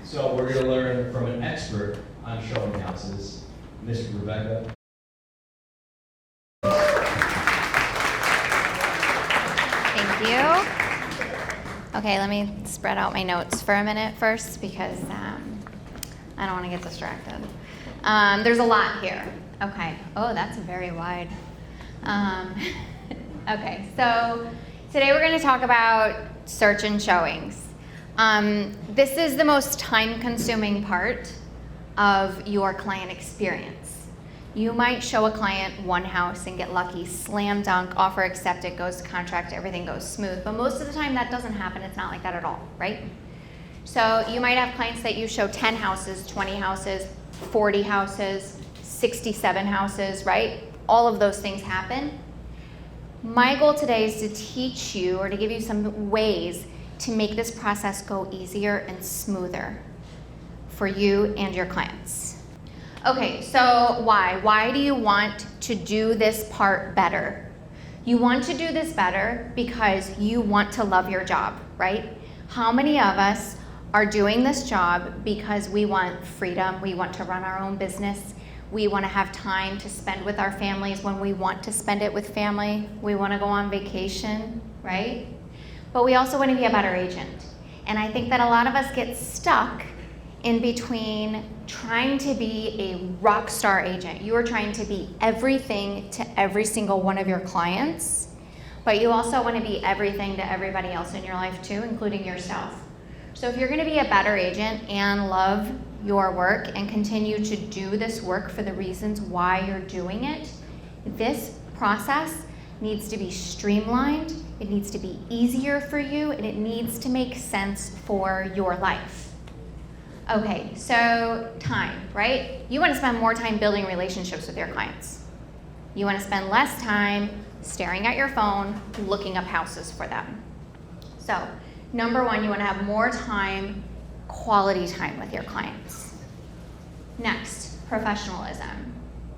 So we're going to learn from an expert on showing houses, Miss Rebecca. Thank you. Okay, let me spread out my notes for a minute first because I don't want to get distracted. There's a lot here. Okay. Oh, that's very wide. Okay, so today we're going to talk about search and showings. This is the most time-consuming part of your client experience. You might show a client one house and get lucky, slam dunk, offer accepted, goes to contract, everything goes smooth. But most of the time that doesn't happen. It's not like that at all, right? So you might have clients that you show 10 houses, 20 houses, 40 houses, 67 houses, right? All of those things happen. My goal today is to teach you or to give you some ways to make this process go easier and smoother for you and your clients. Okay, so why? Why do you want to do this part better? You want to do this better because you want to love your job, right? How many of us are doing this job because we want freedom, we want to run our own business, we want to have time to spend with our families when we want to spend it with family, we want to go on vacation, right? But we also want to be a better agent. And I think that a lot of us get stuck in between trying to be a rock star agent. You are trying to be everything to every single one of your clients, but you also want to be everything to everybody else in your life too, including yourself. So if you're going to be a better agent and love your work and continue to do this work for the reasons why you're doing it, this process needs to be streamlined, it needs to be easier for you, and it needs to make sense for your life. Okay, so time, right? You want to spend more time building relationships with your clients. You want to spend less time staring at your phone, looking up houses for them. So, number one, you want to have more time, quality time with your clients. Next, professionalism.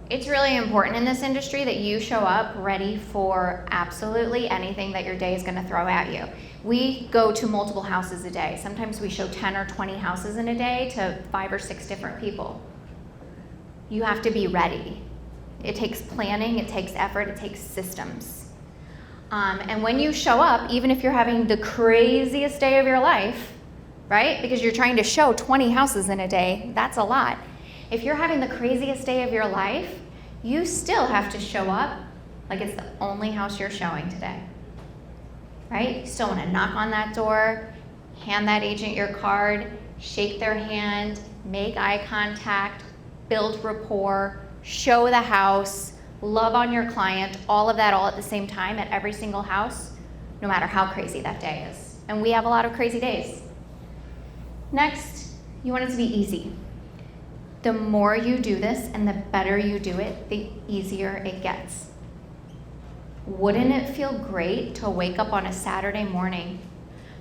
It's really important in this industry that you show up ready for absolutely anything that your day is going to throw at you. We go to multiple houses a day. Sometimes we show 10 or 20 houses in a day to 5 or 6 different people. You have to be ready. It takes planning, it takes effort, it takes systems. And when you show up, even if you're having the craziest day of your life, right? Because you're trying to show 20 houses in a day, that's a lot. If you're having the craziest day of your life, you still have to show up like it's the only house you're showing today, right? You still want to knock on that door, hand that agent your card, shake their hand, make eye contact, build rapport, show the house, love on your client, all of that all at the same time at every single house, no matter how crazy that day is. And we have a lot of crazy days. Next, you want it to be easy. The more you do this and the better you do it, the easier it gets. Wouldn't it feel great to wake up on a Saturday morning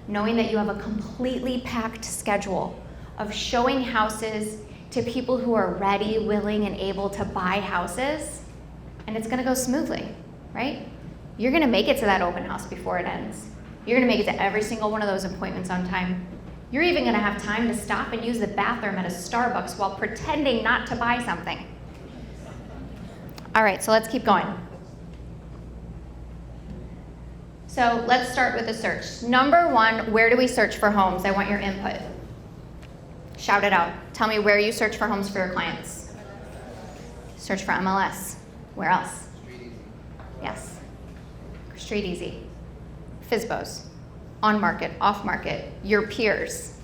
knowing that you have a completely packed schedule of showing houses to people who are ready, willing, and able to buy houses, and it's going to go smoothly, right? You're going to make it to that open house before it ends. You're going to make it to every single one of those appointments on time. You're even going to have time to stop and use the bathroom at a Starbucks while pretending not to buy something. All right, so let's keep going. So let's start with the search. Number one, where do we search for homes? I want your input. Shout it out. Tell me where you search for homes for your clients. Search for MLS. Where else? Yes. Street Easy. FSBOs. On market, off market, your peers.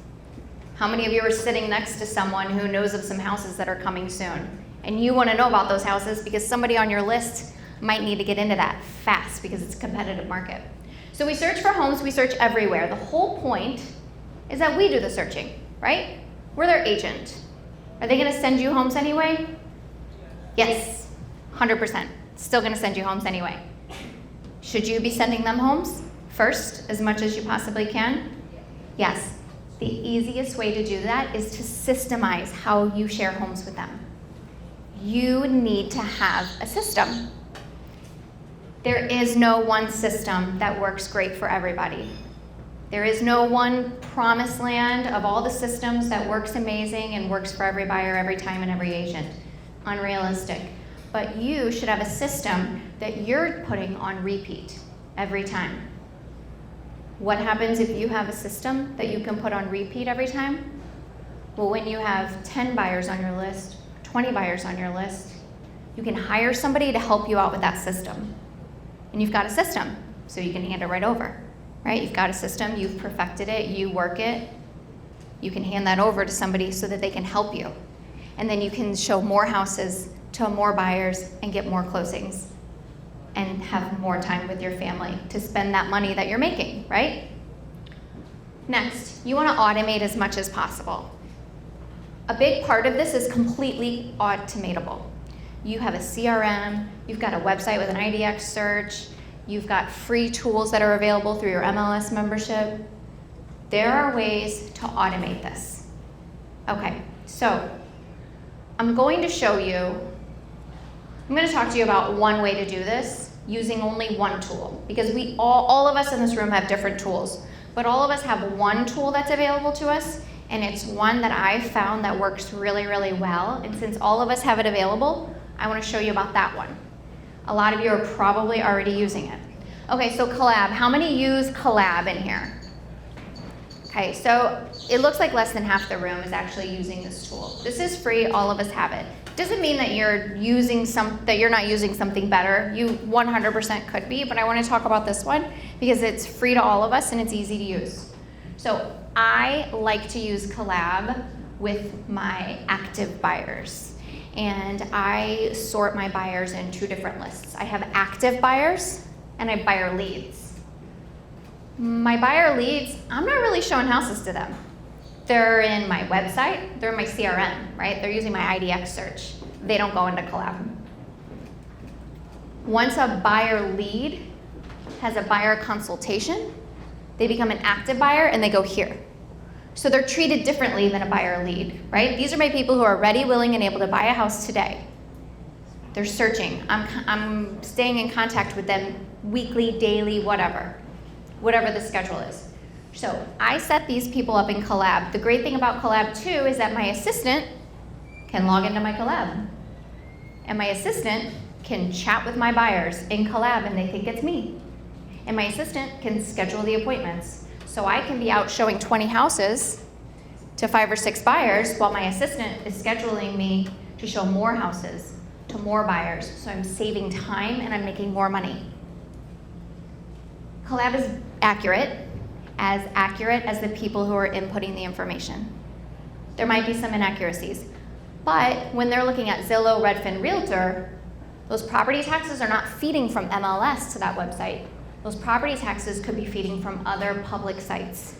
How many of you are sitting next to someone who knows of some houses that are coming soon? And you want to know about those houses because somebody on your list might need to get into that fast because it's a competitive market. So we search for homes, we search everywhere. The whole point is that we do the searching, right? We're their agent. Are they going to send you homes anyway? Yes, 100%. Still going to send you homes anyway. Should you be sending them homes first, as much as you possibly can? Yes. The easiest way to do that is to systemize how you share homes with them. You need to have a system. There is no one system that works great for everybody. There is no one promised land of all the systems that works amazing and works for every buyer every time and every agent. Unrealistic. But you should have a system that you're putting on repeat every time. What happens if you have a system that you can put on repeat every time? Well, when you have 10 buyers on your list, 20 buyers on your list, you can hire somebody to help you out with that system. And you've got a system, so you can hand it right over, right? You've got a system, you've perfected it, you work it, you can hand that over to somebody so that they can help you. And then you can show more houses to more buyers and get more closings and have more time with your family to spend that money that you're making, right? Next, you want to automate as much as possible. A big part of this is completely automatable. You have a CRM, you've got a website with an IDX search, you've got free tools that are available through your MLS membership. There are ways to automate this. Okay, so I'm going to show you, I'm going to talk to you about one way to do this using only one tool, because we all of us in this room have different tools, but all of us have one tool that's available to us, and it's one that I've found that works really, really well. And since all of us have it available, I want to show you about that one. A lot of you are probably already using it. Okay, so Collab. How many use Collab in here? Okay, so it looks like less than half the room is actually using this tool. This is free, all of us have it. Doesn't mean that you're not using something better. You 100% could be, but I want to talk about this one because it's free to all of us and it's easy to use. So I like to use Collab with my active buyers, and I sort my buyers in two different lists. I have active buyers and I have buyer leads. My buyer leads, I'm not really showing houses to them. They're in my website, they're in my CRM, right? They're using my IDX search. They don't go into Collab. Once a buyer lead has a buyer consultation, they become an active buyer and they go here. So they're treated differently than a buyer lead, right? These are my people who are ready, willing, and able to buy a house today. They're searching. I'm staying in contact with them weekly, daily, whatever the schedule is. So I set these people up in Collab. The great thing about Collab too is that my assistant can log into my Collab. And my assistant can chat with my buyers in Collab and they think it's me. And my assistant can schedule the appointments. So I can be out showing 20 houses to 5 or 6 buyers while my assistant is scheduling me to show more houses to more buyers. So I'm saving time and I'm making more money. Collab is accurate as the people who are inputting the information. There might be some inaccuracies, but when they're looking at Zillow, Redfin, Realtor, those property taxes are not feeding from MLS to that website. Those property taxes could be feeding from other public sites.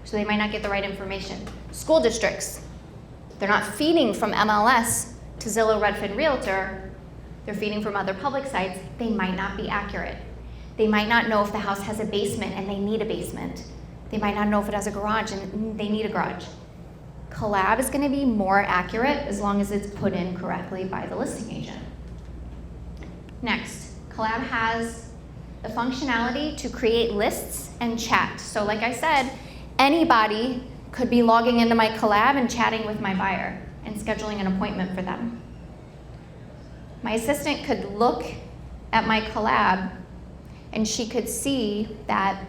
So they might not get the right information. School districts, they're not feeding from MLS to Zillow, Redfin, Realtor. They're feeding from other public sites. They might not be accurate. They might not know if the house has a basement and they need a basement. They might not know if it has a garage and they need a garage. Collab is going to be more accurate as long as it's put in correctly by the listing agent. Next, Collab has the functionality to create lists and chat. So like I said, anybody could be logging into my Collab and chatting with my buyer and scheduling an appointment for them. My assistant could look at my Collab and she could see that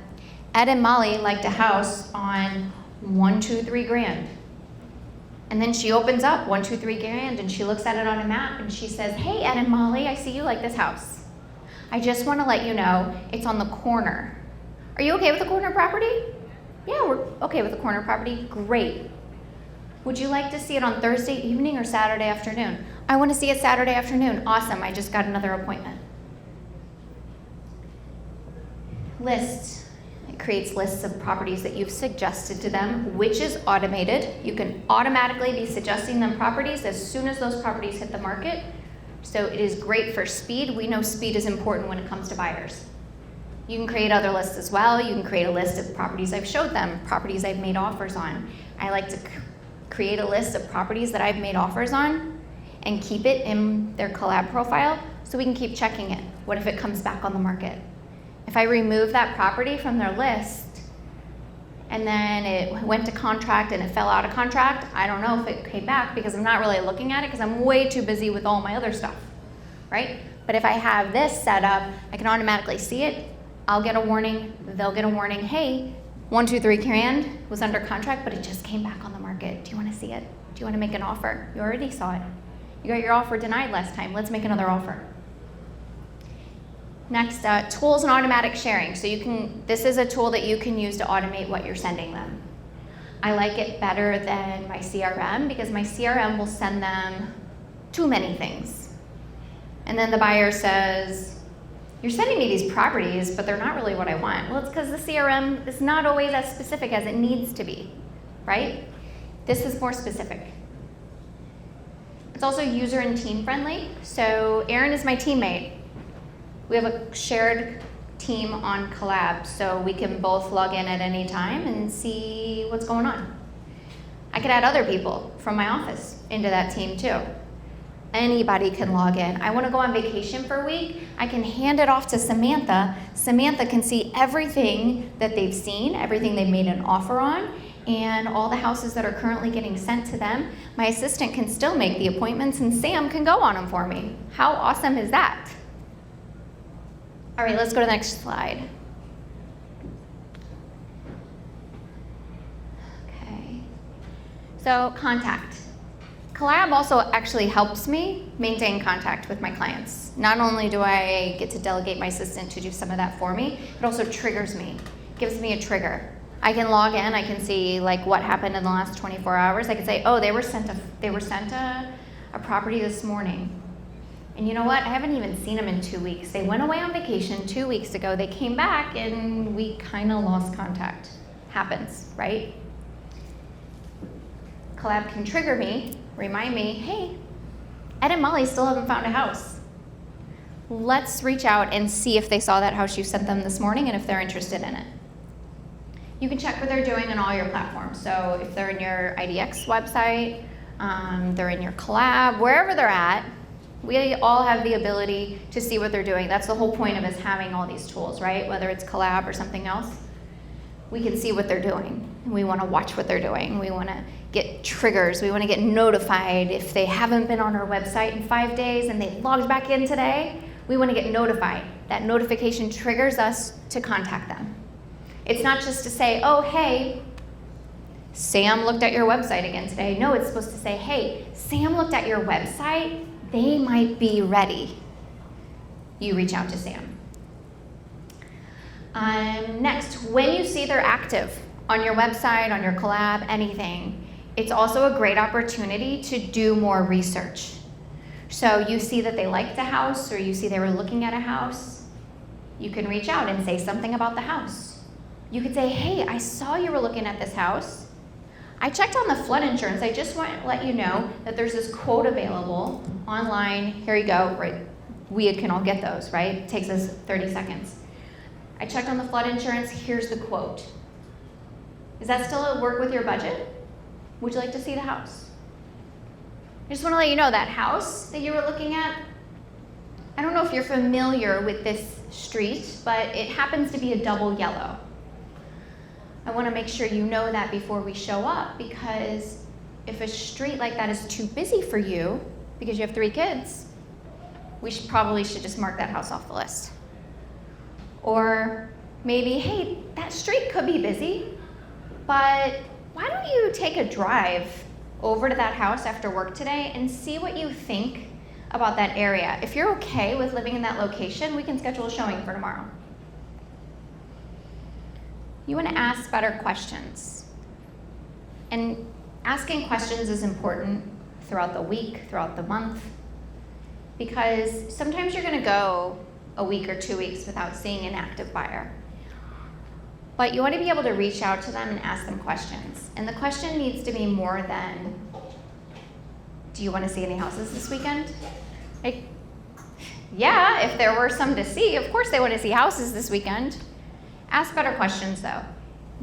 Ed and Molly liked a house on 123 Grand. And then she opens up 123 Grand and she looks at it on a map and she says, "Hey, Ed and Molly, I see you like this house. I just want to let you know it's on the corner. Are you okay with the corner property?" "Yeah, we're okay with the corner property." "Great. Would you like to see it on Thursday evening or Saturday afternoon?" "I want to see it Saturday afternoon." "Awesome, I just got another appointment." Lists. It creates lists of properties that you've suggested to them, which is automated. You can automatically be suggesting them properties as soon as those properties hit the market. So it is great for speed. We know speed is important when it comes to buyers. You can create other lists as well. You can create a list of properties I've showed them, properties I've made offers on. I like to create a list of properties that I've made offers on and keep it in their Collab profile so we can keep checking it. What if it comes back on the market? If I remove that property from their list, and then it went to contract and it fell out of contract, I don't know if it came back because I'm not really looking at it because I'm way too busy with all my other stuff, right? But if I have this set up, I can automatically see it. I'll get a warning, they'll get a warning, hey, 123 grand was under contract, but it just came back on the market. Do you want to see it? Do you want to make an offer? You already saw it. You got your offer denied last time. Let's make another offer. Next, tools and automatic sharing. So this is a tool that you can use to automate what you're sending them. I like it better than my CRM because my CRM will send them too many things. And then the buyer says, you're sending me these properties, but they're not really what I want. Well, it's because the CRM is not always as specific as it needs to be, right? This is more specific. It's also user and team friendly. So Erin is my teammate. We have a shared team on Collab, so we can both log in at any time and see what's going on. I could add other people from my office into that team too. Anybody can log in. I want to go on vacation for a week. I can hand it off to Samantha. Samantha can see everything that they've seen, everything they've made an offer on, and all the houses that are currently getting sent to them. My assistant can still make the appointments, and Sam can go on them for me. How awesome is that? All right, let's go to the next slide. Okay. So, contact. Collab also actually helps me maintain contact with my clients. Not only do I get to delegate my assistant to do some of that for me, it also triggers me, gives me a trigger. I can log in, I can see like what happened in the last 24 hours. I can say, oh, they were sent a property this morning. And you know what? I haven't even seen them in 2 weeks. They went away on vacation 2 weeks ago. They came back and we kind of lost contact. Happens, right? Collab can trigger me, remind me, hey, Ed and Molly still haven't found a house. Let's reach out and see if they saw that house you sent them this morning and if they're interested in it. You can check what they're doing on all your platforms. So if they're in your IDX website, they're in your Collab, wherever they're at, we all have the ability to see what they're doing. That's the whole point of us having all these tools, right? Whether it's Collab or something else, we can see what they're doing. We want to watch what they're doing. We want to get triggers. We want to get notified if they haven't been on our website in 5 days and they logged back in today. We want to get notified. That notification triggers us to contact them. It's not just to say, oh, hey, Sam looked at your website again today. No, it's supposed to say, hey, Sam looked at your website. They might be ready. You reach out to Sam. Next, when you see they're active on your website, on your Collab, anything, it's also a great opportunity to do more research. So you see that they liked the house or you see they were looking at a house, you can reach out and say something about the house. You could say, hey, I saw you were looking at this house. I checked on the flood insurance. I just want to let you know that there's this quote available online. Here you go. Right. We can all get those, right? It takes us 30 seconds. I checked on the flood insurance. Here's the quote. Is that still work with your budget? Would you like to see the house? I just want to let you know that house that you were looking at, I don't know if you're familiar with this street, but it happens to be a double yellow. I want to make sure you know that before we show up, because if a street like that is too busy for you, because you have 3 kids, we probably should just mark that house off the list. Or maybe, hey, that street could be busy, but why don't you take a drive over to that house after work today and see what you think about that area. If you're okay with living in that location, we can schedule a showing for tomorrow. You want to ask better questions. And asking questions is important throughout the week, throughout the month, because sometimes you're going to go a week or 2 weeks without seeing an active buyer. But you want to be able to reach out to them and ask them questions. And the question needs to be more than, do you want to see any houses this weekend? Like, yeah, if there were some to see, of course they want to see houses this weekend. Ask better questions though.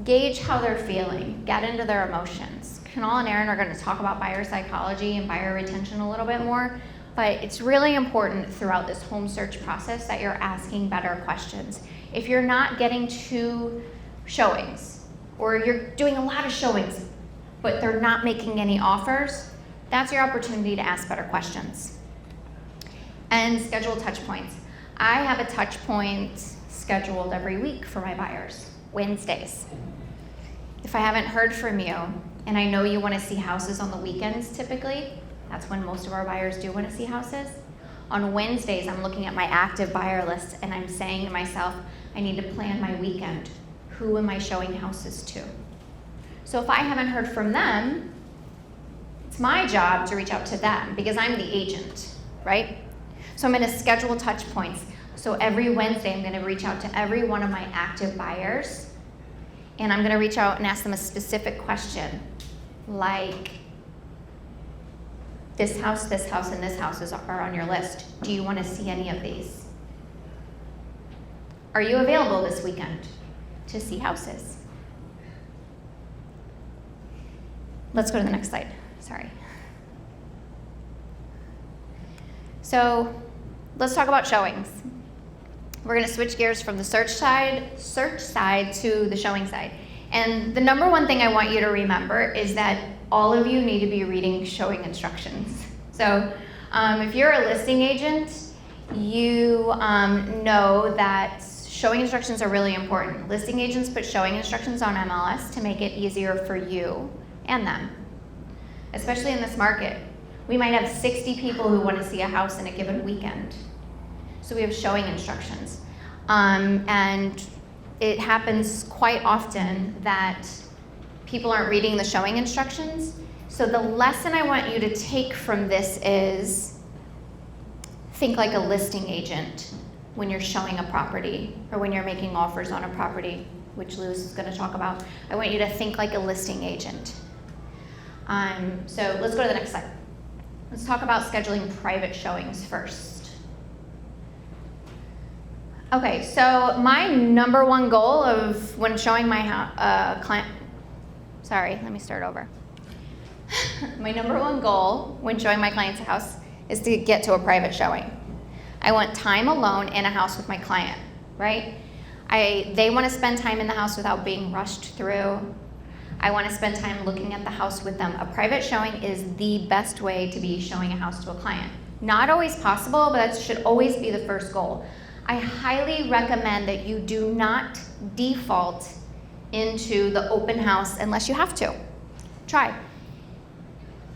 Gauge how they're feeling. Get into their emotions. Kunal and Erin are going to talk about buyer psychology and buyer retention a little bit more, but it's really important throughout this home search process that you're asking better questions. If you're not getting 2 showings or you're doing a lot of showings, but they're not making any offers, that's your opportunity to ask better questions. And schedule touch points. I have a touch point scheduled every week for my buyers, Wednesdays. If I haven't heard from you, and I know you want to see houses on the weekends typically, that's when most of our buyers do want to see houses. On Wednesdays, I'm looking at my active buyer list and I'm saying to myself, I need to plan my weekend. Who am I showing houses to? So if I haven't heard from them, it's my job to reach out to them because I'm the agent, right? So I'm going to schedule touch points. So every Wednesday, I'm going to reach out to every one of my active buyers, and I'm going to reach out and ask them a specific question, like, this house, and this house are on your list. Do you want to see any of these? Are you available this weekend to see houses? Let's go to the next slide. Sorry. So let's talk about showings. We're going to switch gears from the search side to the showing side. And the number one thing I want you to remember is that all of you need to be reading showing instructions. So if you're a listing agent, you know that showing instructions are really important. Listing agents put showing instructions on MLS to make it easier for you and them, especially in this market. We might have 60 people who want to see a house in a given weekend. So we have showing instructions. And it happens quite often that people aren't reading the showing instructions. So the lesson I want you to take from this is think like a listing agent when you're showing a property or when you're making offers on a property, which Lewis is going to talk about. I want you to think like a listing agent. So let's go to the next slide. Let's talk about scheduling private showings first. Okay, so my number one goal of when showing my client, sorry, let me start over. My number one goal when showing my client's house is to get to a private showing. I want time alone in a house with my client, right? They want to spend time in the house without being rushed through. I want to spend time looking at the house with them. A private showing is the best way to be showing a house to a client. Not always possible, but that should always be the first goal. I highly recommend that you do not default into the open house unless you have to. Try.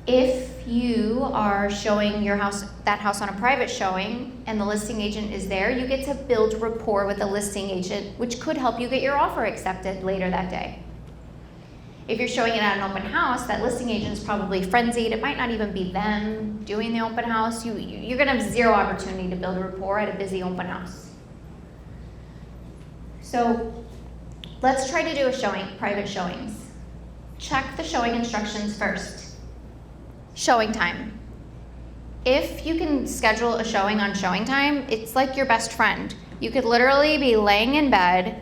If you are showing that house on a private showing and the listing agent is there, you get to build rapport with the listing agent, which could help you get your offer accepted later that day. If you're showing it at an open house, that listing agent is probably frenzied. It might not even be them doing the open house. You're going to have zero opportunity to build rapport at a busy open house. So let's try to do private showings. Check the showing instructions first. Showing time. If you can schedule a showing on showing time, it's like your best friend. You could literally be laying in bed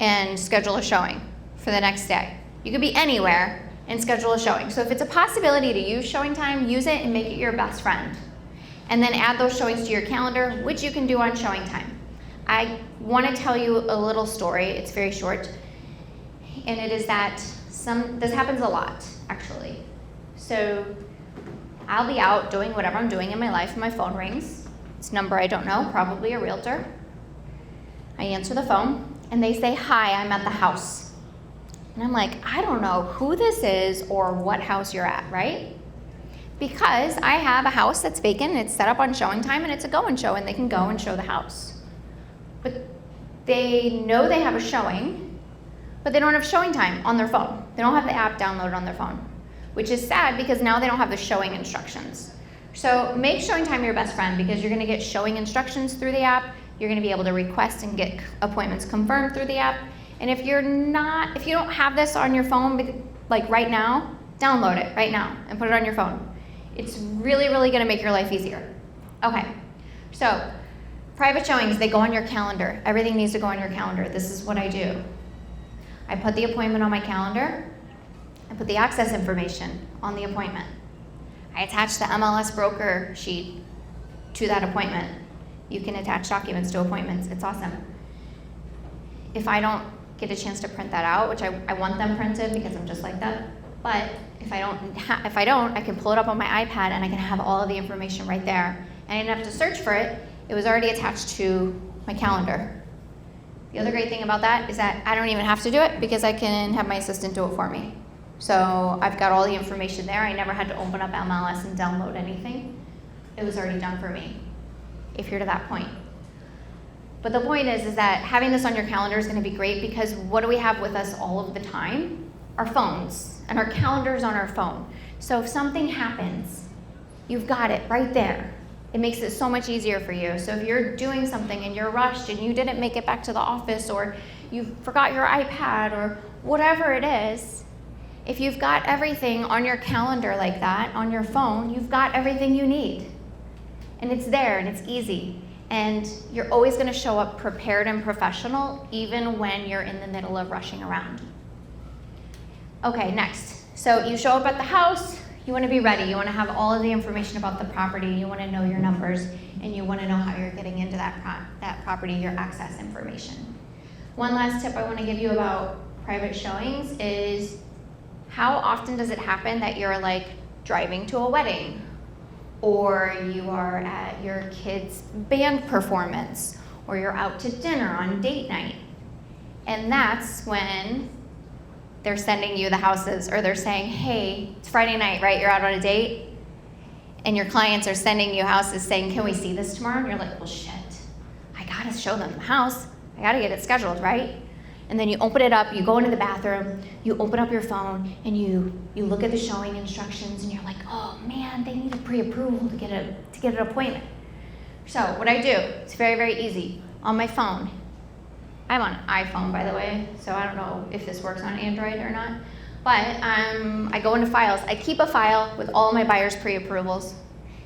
and schedule a showing for the next day. You could be anywhere and schedule a showing. So if it's a possibility to use showing time, use it and make it your best friend. And then add those showings to your calendar, which you can do on showing time. I want to tell you a little story. It's very short. And it is that this happens a lot, actually. So I'll be out doing whatever I'm doing in my life and my phone rings. It's a number I don't know, probably a realtor. I answer the phone and they say, "Hi, I'm at the house." And I'm like, I don't know who this is or what house you're at, right? Because I have a house that's vacant and it's set up on showing time and it's a go and show and they can go and show the house. But they know they have a showing, but they don't have showing time on their phone. They don't have the app downloaded on their phone, which is sad because now they don't have the showing instructions. So make showing time your best friend because you're going to get showing instructions through the app. You're going to be able to request and get appointments confirmed through the app. And if you don't have this on your phone, like right now, download it right now and put it on your phone. It's really, really going to make your life easier. Okay, so private showings, they go on your calendar. Everything needs to go on your calendar. This is what I do. I put the appointment on my calendar. I put the access information on the appointment. I attach the MLS broker sheet to that appointment. You can attach documents to appointments. It's awesome. If I don't get a chance to print that out, which I want them printed because I'm just like that. But if I don't, I can pull it up on my iPad and I can have all of the information right there. And I didn't have to search for it. It was already attached to my calendar. The other great thing about that is that I don't even have to do it because I can have my assistant do it for me. So I've got all the information there. I never had to open up MLS and download anything. It was already done for me, if you're to that point. But the point is that having this on your calendar is going to be great because what do we have with us all of the time? Our phones, and our calendar's on our phone. So if something happens, you've got it right there. It makes it so much easier for you. So if you're doing something and you're rushed and you didn't make it back to the office, or you forgot your iPad, or whatever it is, if you've got everything on your calendar like that, on your phone, you've got everything you need. And it's there and it's easy. And you're always going to show up prepared and professional, even when you're in the middle of rushing around. Okay, next. So you show up at the house, you want to be ready. You want to have all of the information about the property. You want to know your numbers, and you want to know how you're getting into that property, your access information. One last tip I want to give you about private showings is how often does it happen that you're like driving to a wedding, or you are at your kid's band performance, or you're out to dinner on date night. And that's when they're sending you the houses, or they're saying, hey, it's Friday night, right? You're out on a date, and your clients are sending you houses saying, can we see this tomorrow? And you're like, well, shit, I gotta show them the house. I gotta get it scheduled, right? And then you open it up, you go into the bathroom, you open up your phone, and you look at the showing instructions, and you're like, oh man, they need a pre-approval to get an appointment. So what I do, it's very, very easy. On my phone, I'm on iPhone, by the way, so I don't know if this works on Android or not, but I go into files. I keep a file with all of my buyers' pre-approvals,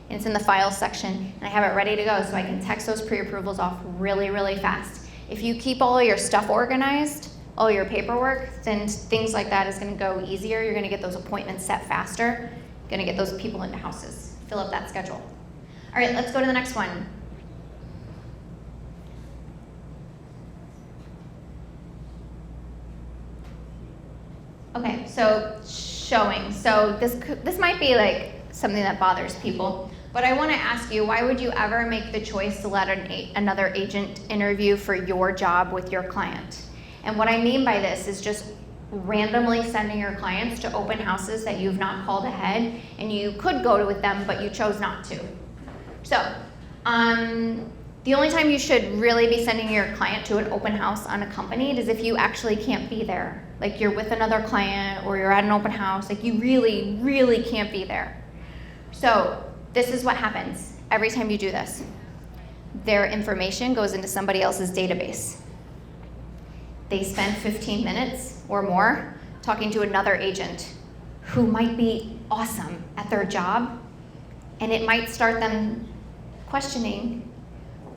and it's in the files section, and I have it ready to go so I can text those pre-approvals off really, really fast. If you keep all of your stuff organized, all your paperwork, then things like that is going to go easier. You're going to get those appointments set faster. You're going to get those people into houses. Fill up that schedule. All right, let's go to the next one. Okay, so showing. So this might be like something that bothers people, but I want to ask you, why would you ever make the choice to let another agent interview for your job with your client? And what I mean by this is just randomly sending your clients to open houses that you've not called ahead, and you could go with them, but you chose not to. So the only time you should really be sending your client to an open house unaccompanied is if you actually can't be there. Like you're with another client or you're at an open house, like you really, really can't be there. So this is what happens every time you do this. Their information goes into somebody else's database. They spend 15 minutes or more talking to another agent who might be awesome at their job, and it might start them questioning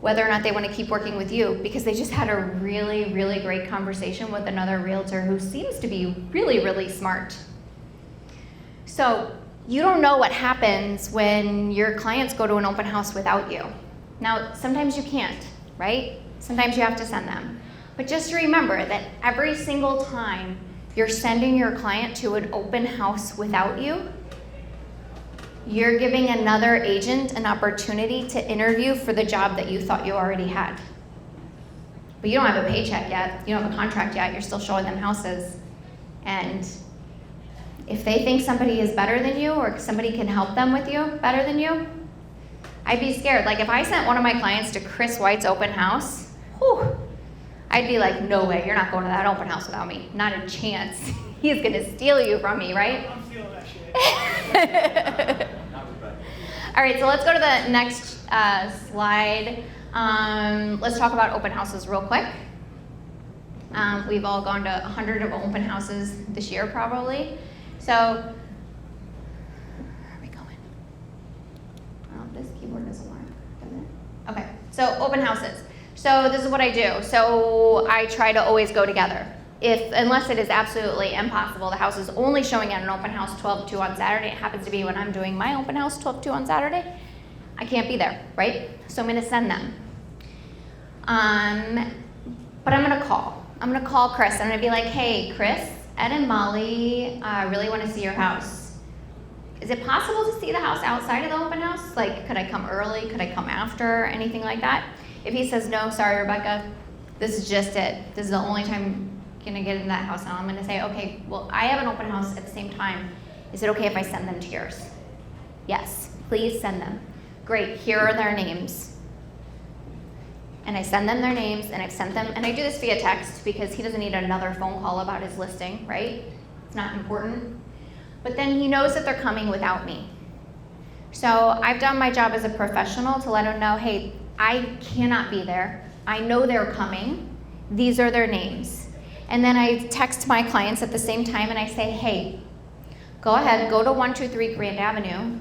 whether or not they want to keep working with you because they just had a really, really great conversation with another realtor who seems to be really, really smart. So you don't know what happens when your clients go to an open house without you. Now, sometimes you can't, right? Sometimes you have to send them. But just remember that every single time you're sending your client to an open house without you, you're giving another agent an opportunity to interview for the job that you thought you already had. But you don't have a paycheck yet, you don't have a contract yet, you're still showing them houses. And if they think somebody is better than you, or somebody can help them with you better than you, I'd be scared. Like if I sent one of my clients to Chris White's open house, I'd be like, no way, you're not going to that open house without me. Not a chance. He's gonna steal you from me, right? I'm feeling that shit. All right, so let's go to the next slide. Let's talk about open houses real quick. We've all gone to 100 of open houses this year probably. So, where are we going? Oh, this keyboard doesn't work, does it? Okay, so open houses. So this is what I do. So I try to always go together. Unless it is absolutely impossible, the house is only showing at an open house 12 to 2 on Saturday. It happens to be when I'm doing my open house 12 to 2 on Saturday. I can't be there, right? So I'm gonna send them. But I'm gonna call. I'm gonna call Chris. I'm gonna be like, hey, Chris, Ed and Molly really wanna see your house. Is it possible to see the house outside of the open house? Like, could I come early? Could I come after? Anything like that? If he says, no, sorry, Rebecca, this is just it. This is the only time you're gonna get in that house now. I'm gonna say, okay, well, I have an open house at the same time. Is it okay if I send them to yours? Yes, please send them. Great, here are their names. And I send them their names, and I've sent them, and I do this via text because he doesn't need another phone call about his listing, right? It's not important. But then he knows that they're coming without me. So I've done my job as a professional to let him know, hey, I cannot be there. I know they're coming. These are their names. And then I text my clients at the same time and I say, hey, go ahead, go to 123 Grand Avenue.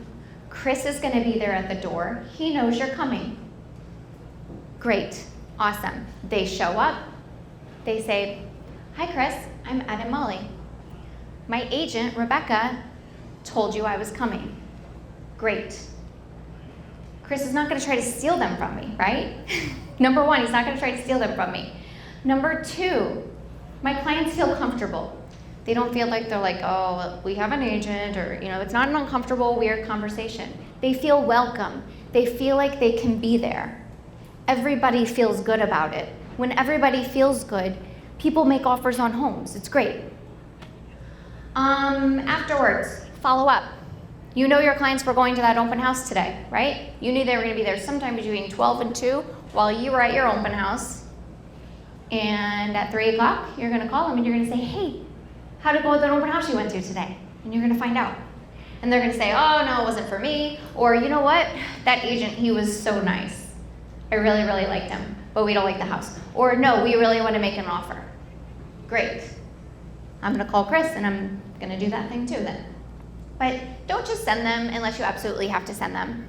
Chris is gonna be there at the door. He knows you're coming. Great, awesome. They show up. They say, hi Chris, I'm Ed and Molly. My agent, Rebecca, told you I was coming. Great. Chris is not gonna try to steal them from me, right? Number one, he's not gonna try to steal them from me. Number two, my clients feel comfortable. They don't feel like they're like, oh, we have an agent, or, it's not an uncomfortable, weird conversation. They feel welcome. They feel like they can be there. Everybody feels good about it. When everybody feels good, people make offers on homes. It's great. Afterwards, follow up. You know your clients were going to that open house today, right? You knew they were gonna be there sometime between 12 and 2 while you were at your open house. And at 3 o'clock, you're gonna call them and you're gonna say, hey, how'd it go with that open house you went to today? And you're gonna find out. And they're gonna say, oh no, it wasn't for me. Or you know what? That agent, he was so nice. I really, really liked him, but we don't like the house. Or no, we really wanna make an offer. Great. I'm gonna call Chris and I'm gonna do that thing too then. But don't just send them unless you absolutely have to send them.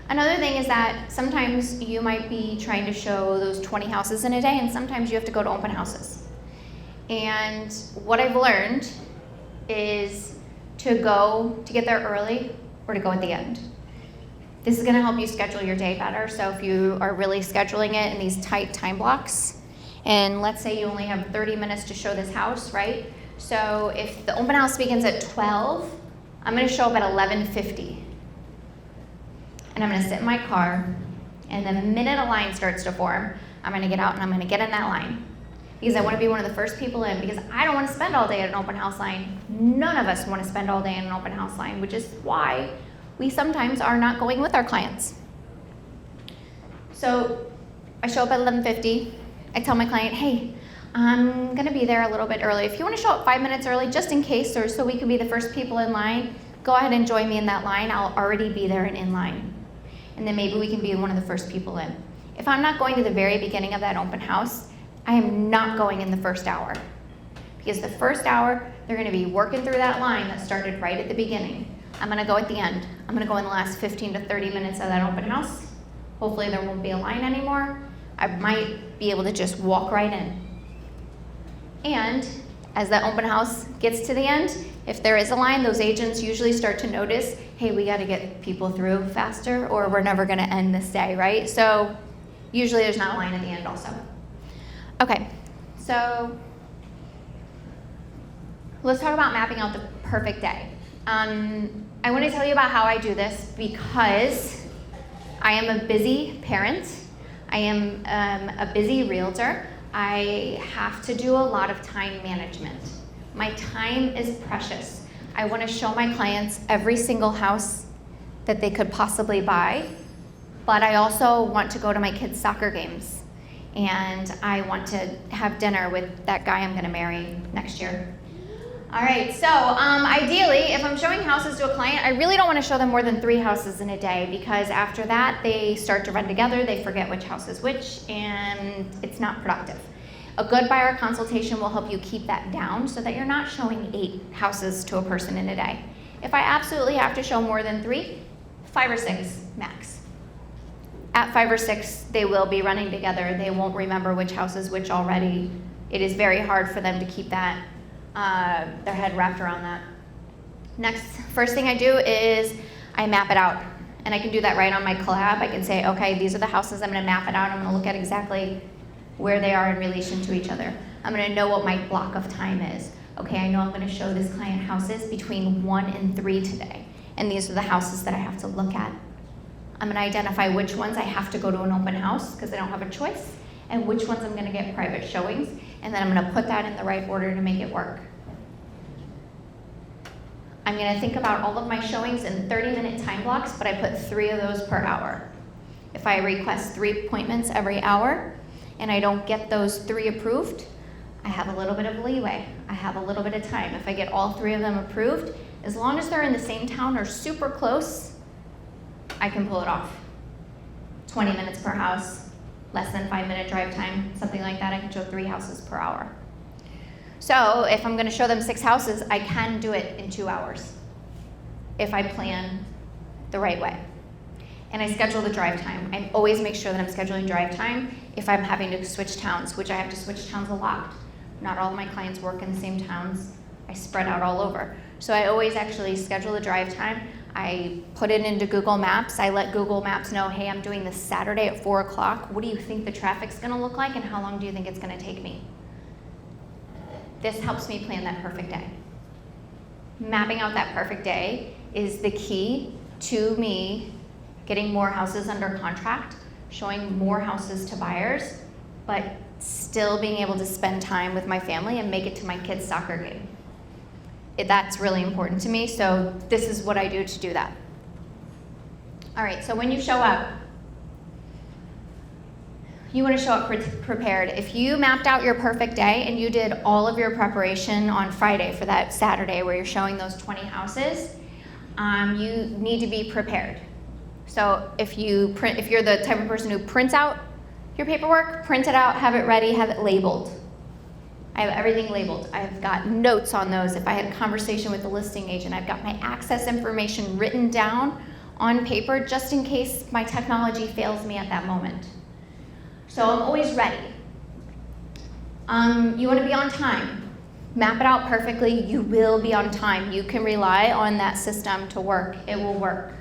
Another thing is that sometimes you might be trying to show those 20 houses in a day, and sometimes you have to go to open houses. And what I've learned is to get there early or to go at the end. This is gonna help you schedule your day better. So if you are really scheduling it in these tight time blocks, and let's say you only have 30 minutes to show this house, right? So if the open house begins at 12, I'm gonna show up at 11:50. And I'm gonna sit in my car, and the minute a line starts to form, I'm gonna get out and I'm gonna get in that line. Because I wanna be one of the first people in, because I don't wanna spend all day at an open house line. None of us wanna spend all day in an open house line, which is why we sometimes are not going with our clients. So I show up at 11:50, I tell my client, hey, I'm gonna be there a little bit early. If you wanna show up 5 minutes early, just in case, or so we can be the first people in line, go ahead and join me in that line. I'll already be there and in line. And then maybe we can be one of the first people in. If I'm not going to the very beginning of that open house, I am not going in the first hour. Because the first hour, they're gonna be working through that line that started right at the beginning. I'm gonna go at the end. I'm gonna go in the last 15 to 30 minutes of that open house. Hopefully there won't be a line anymore. I might be able to just walk right in. And as that open house gets to the end, if there is a line, those agents usually start to notice, hey, we gotta get people through faster or we're never gonna end this day, right? So usually there's not a line at the end also. Okay, so let's talk about mapping out the perfect day. I wanna tell you about how I do this because I am a busy parent. I am a busy realtor. I have to do a lot of time management. My time is precious. I want to show my clients every single house that they could possibly buy, but I also want to go to my kids' soccer games, and I want to have dinner with that guy I'm going to marry next year. All right, so ideally, if I'm showing houses to a client, I really don't want to show them more than 3 houses in a day, because after that, they start to run together, they forget which house is which, and it's not productive. A good buyer consultation will help you keep that down so that you're not showing 8 houses to a person in a day. If I absolutely have to show more than 3, 5 or 6 max. At 5 or 6, they will be running together. They won't remember which house is which already. It is very hard for them to keep that their head wrapped around that. Next, first thing I do is I map it out. And I can do that right on my collab. I can say, okay, these are the houses, I'm gonna map it out. I'm gonna look at exactly where they are in relation to each other. I'm gonna know what my block of time is. Okay, I know I'm gonna show this client houses between 1 and 3 today, and these are the houses that I have to look at. I'm gonna identify which ones I have to go to an open house because I don't have a choice, and which ones I'm gonna get private showings, and then I'm gonna put that in the right order to make it work. I'm gonna think about all of my showings in 30-minute time blocks, but I put 3 of those per hour. If I request 3 appointments every hour, and I don't get those 3 approved, I have a little bit of leeway. I have a little bit of time. If I get all 3 of them approved, as long as they're in the same town or super close, I can pull it off. 20 minutes per house, less than 5-minute drive time, something like that. I can show 3 houses per hour. So if I'm gonna show them 6 houses, I can do it in 2 hours if I plan the right way. And I schedule the drive time. I always make sure that I'm scheduling drive time if I'm having to switch towns, which I have to switch towns a lot. Not all of my clients work in the same towns. I spread out all over. So I always actually schedule the drive time. I put it into Google Maps. I let Google Maps know, hey, I'm doing this Saturday at 4 o'clock. What do you think the traffic's gonna look like and how long do you think it's gonna take me? This helps me plan that perfect day. Mapping out that perfect day is the key to me getting more houses under contract, showing more houses to buyers, but still being able to spend time with my family and make it to my kids' soccer game. That's really important to me, so this is what I do to do that. All right, so when you show up, you want to show up prepared. If you mapped out your perfect day and you did all of your preparation on Friday for that Saturday where you're showing those 20 houses, you need to be prepared. So if you're the type of person who prints out your paperwork, print it out, have it ready, have it labeled. I have everything labeled. I've got notes on those. If I had a conversation with the listing agent, I've got my access information written down on paper just in case my technology fails me at that moment. So I'm always ready. You want to be on time. Map it out perfectly. You will be on time. You can rely on that system to work. It will work.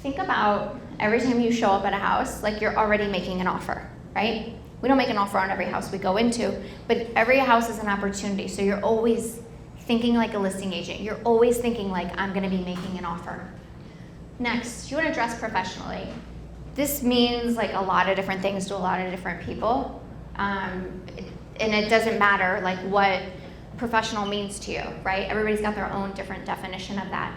Think about every time you show up at a house like you're already making an offer, right? We don't make an offer on every house we go into, but every house is an opportunity. So you're always thinking like a listing agent. You're always thinking like, I'm going to be making an offer. Next, you want to dress professionally. This means like a lot of different things to a lot of different people. And it doesn't matter like what professional means to you, right? Everybody's got their own different definition of that.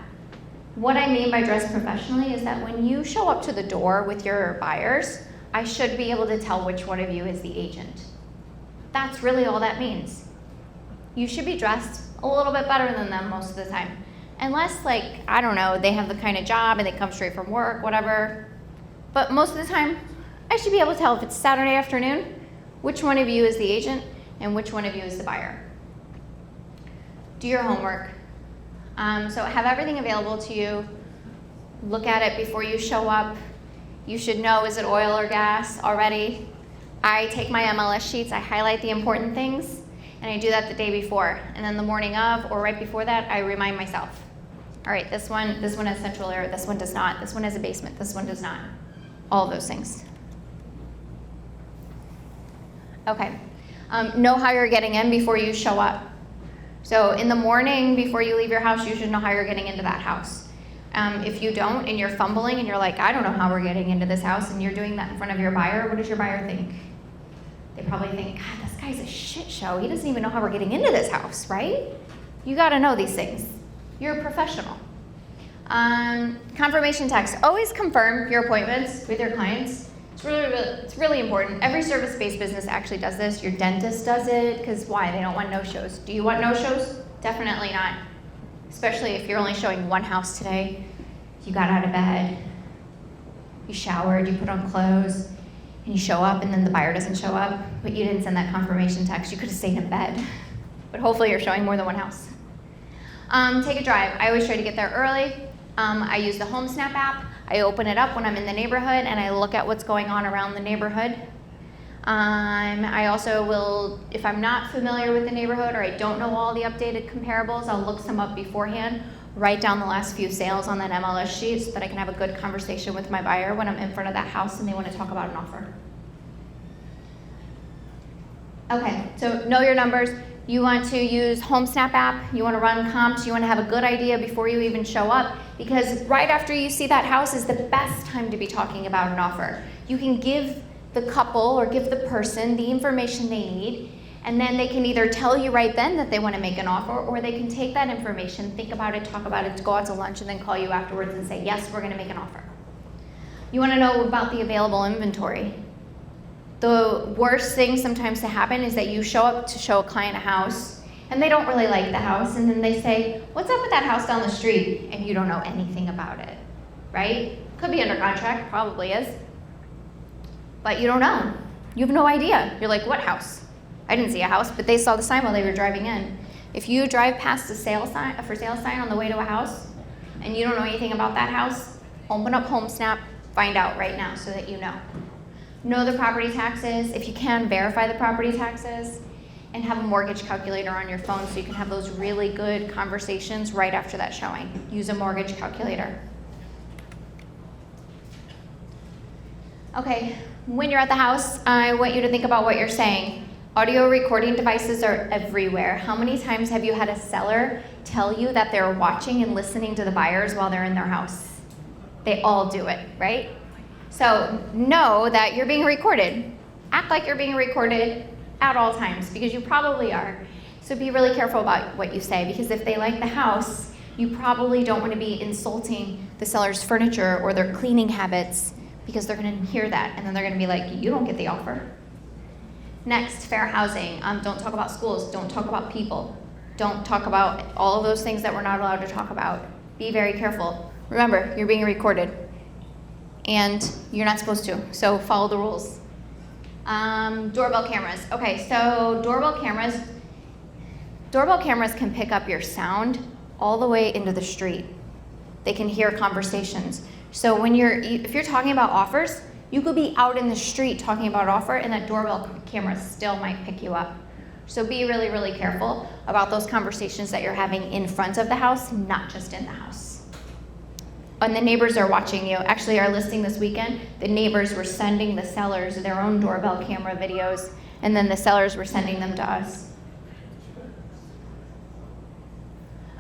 What I mean by dress professionally is that when you show up to the door with your buyers, I should be able to tell which one of you is the agent. That's really all that means. You should be dressed a little bit better than them most of the time. Unless like, I don't know, they have the kind of job and they come straight from work, whatever. But most of the time, I should be able to tell if it's Saturday afternoon, which one of you is the agent and which one of you is the buyer. Do your homework. So have everything available to you. Look at it before you show up. You should know, is it oil or gas already? I take my MLS sheets, I highlight the important things, and I do that the day before. And then the morning of or right before that, I remind myself. All right, this one has central air, this one does not. This one has a basement, this one does not. All of those things. Okay, know how you're getting in before you show up. So in the morning before you leave your house, you should know how you're getting into that house. If you don't and you're fumbling and you're like, I don't know how we're getting into this house, and you're doing that in front of your buyer, what does your buyer think? They probably think, God, this guy's a shit show. He doesn't even know how we're getting into this house, right? You gotta know these things. You're a professional. Confirmation text. Always confirm your appointments with your clients. It's really important. Every service-based business actually does this. Your dentist does it, because why? They don't want no-shows. Do you want no-shows? Definitely not. Especially if you're only showing one house today. You got out of bed, you showered, you put on clothes, and you show up and then the buyer doesn't show up, but you didn't send that confirmation text. You could have stayed in bed. But hopefully you're showing more than one house. Take a drive. I always try to get there early. I use the HomeSnap app. I open it up when I'm in the neighborhood and I look at what's going on around the neighborhood. I also will, if I'm not familiar with the neighborhood or I don't know all the updated comparables, I'll look some up beforehand, write down the last few sales on that MLS sheet so that I can have a good conversation with my buyer when I'm in front of that house and they want to talk about an offer. Okay, so know your numbers. You want to use HomeSnap app, you want to run comps, you want to have a good idea before you even show up, because right after you see that house is the best time to be talking about an offer. You can give the couple or give the person the information they need, and then they can either tell you right then that they want to make an offer, or they can take that information, think about it, talk about it, go out to lunch, and then call you afterwards and say, yes, we're going to make an offer. You want to know about the available inventory. The worst thing sometimes to happen is that you show up to show a client a house and they don't really like the house, and then they say, what's up with that house down the street? And you don't know anything about it, right? Could be under contract, probably is. But you don't know. You have no idea. You're like, what house? I didn't see a house, but they saw the sign while they were driving in. If you drive past a for sale sign on the way to a house and you don't know anything about that house, open up HomeSnap, find out right now so that you know. Know the property taxes. If you can, verify the property taxes, and have a mortgage calculator on your phone so you can have those really good conversations right after that showing. Use a mortgage calculator. Okay, when you're at the house, I want you to think about what you're saying. Audio recording devices are everywhere. How many times have you had a seller tell you that they're watching and listening to the buyers while they're in their house? They all do it, right? So know that you're being recorded. Act like you're being recorded at all times, because you probably are. So be really careful about what you say, because if they like the house, you probably don't want to be insulting the seller's furniture or their cleaning habits, because they're going to hear that and then they're going to be like, you don't get the offer. Next, fair housing. Don't talk about schools. Don't talk about people. Don't talk about all of those things that we're not allowed to talk about. Be very careful. Remember, you're being recorded. And you're not supposed to, so follow the rules. Doorbell cameras. Okay, so doorbell cameras can pick up your sound all the way into the street. They can hear conversations. So if you're talking about offers, you could be out in the street talking about offer, and that doorbell camera still might pick you up. So be really, really careful about those conversations that you're having in front of the house, not just in the house. And the neighbors are watching you. Actually, our listing this weekend, the neighbors were sending the sellers their own doorbell camera videos, and then the sellers were sending them to us.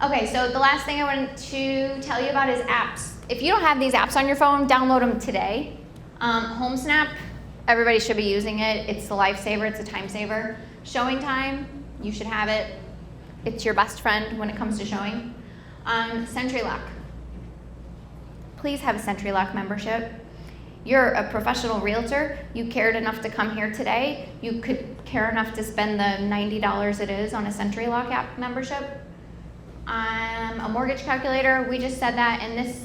Okay, so the last thing I wanted to tell you about is apps. If you don't have these apps on your phone, download them today. HomeSnap, everybody should be using it. It's a lifesaver, it's a time saver. Showing time, you should have it. It's your best friend when it comes to showing. SentryLock. Please have a SentryLock membership. You're a professional realtor. You cared enough to come here today. You could care enough to spend the $90 it is on a SentryLock app membership. A mortgage calculator, we just said that, and this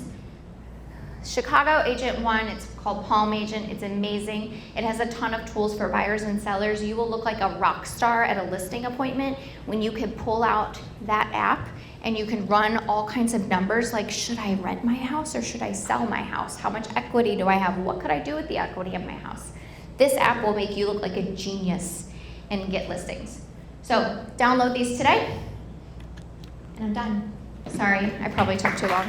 Chicago Agent One, it's called Palm Agent. It's amazing. It has a ton of tools for buyers and sellers. You will look like a rock star at a listing appointment when you can pull out that app and you can run all kinds of numbers like, should I rent my house or should I sell my house? How much equity do I have? What could I do with the equity of my house? This app will make you look like a genius and get listings. So download these today, and I'm done. Sorry, I probably took too long.